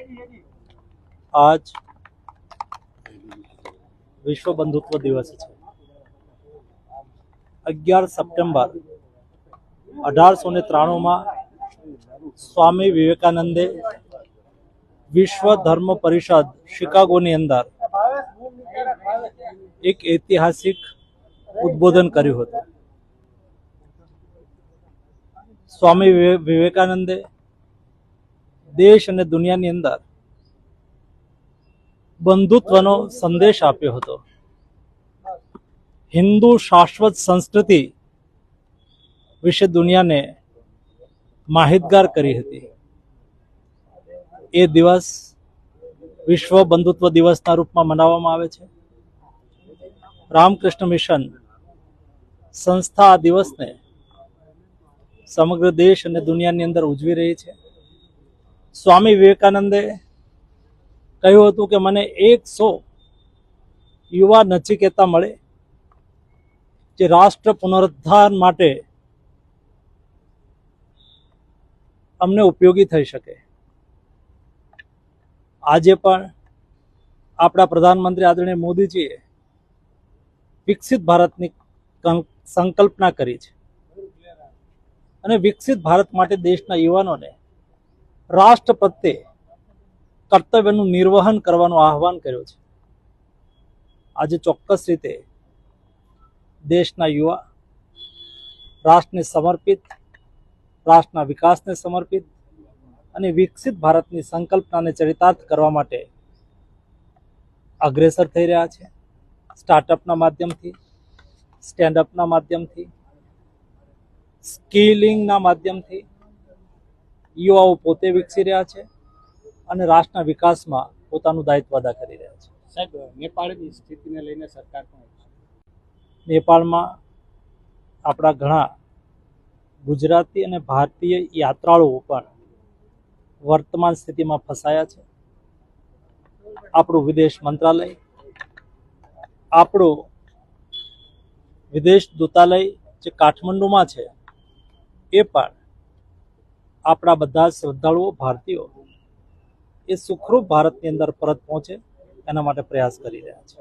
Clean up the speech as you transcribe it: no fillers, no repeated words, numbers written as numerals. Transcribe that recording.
आज विश्व बंधुत्व दिवस है। 11 सप्टेम्बर 1893 में स्वामी विवेकानंदे विश्व धर्म परिषद शिकागोनी अंदर एक ऐतिहासिक उद्बोधन कर्યું હતું। स्वामी विवेकानंदे देश અને દુનિયાની અંદર બંધુત્વનો સંદેશ આપ્યો હતો। હિન્દુ શાશ્વત સંસ્કૃતિ વિશે દુનિયાને માહિતગાર કરી હતી। એ દિવસ વિશ્વ બંધુત્વ દિવસના રૂપમાં મનાવવામાં આવે છે। રામકૃષ્ણ મિશન સંસ્થા આ દિવસને સમગ્ર દેશ અને દુનિયાની અંદર ઉજવી રહી છે। સ્વામી વિવેકાનંદે કહ્યું હતું કે મને 100 યુવા નચિકેતા મળે જે રાષ્ટ્ર પુનરુદ્ધાર માટે અમને ઉપયોગી થઈ શકે। આજે પણ આપણા પ્રધાનમંત્રી આદરણીય મોદીજીએ વિકસિત ભારતની સંકલ્પના કરી છે અને વિકસિત ભારત માટે દેશના યુવાનોને રાષ્ટ્ર પ્રત્યે કર્તવ્યનું નિર્વહન કરવાનું આહવાન કર્યું છે। આજે ચોક્કસ રીતે દેશના યુવા રાષ્ટ્રને સમર્પિત, રાષ્ટ્રના વિકાસને સમર્પિત અને વિકસિત ભારતની સંકલ્પનાને ચરિતાર્થ કરવા માટે અગ્રેસર થઈ રહ્યા છે। સ્ટાર્ટઅપના માધ્યમથી, સ્ટેન્ડઅપના માધ્યમથી, સ્કિલિંગના માધ્યમથી યુવાઓ પોતે વિકસી રહ્યા છે અને રાષ્ટ્રના વિકાસમાં પોતાનું દાયિત્વ અદા કરી રહ્યા છે। સાહેબ, નેપાળની સ્થિતિને લઈને સરકાર પણ નેપાળમાં આપણા ઘણા ગુજરાતી અને ભારતીય યાત્રાળુઓ પણ વર્તમાન સ્થિતિમાં ફસાયા છે। આપણું વિદેશ મંત્રાલય, આપણું વિદેશ દૂતાલય જે કાઠમંડુમાં છે એ પણ આપણા બધા શ્રદ્ધાળુઓ ભારતીયો એ સુખરૂપ ભારતની અંદર પરત પહોંચે એના માટે પ્રયાસ કરી રહ્યા છે।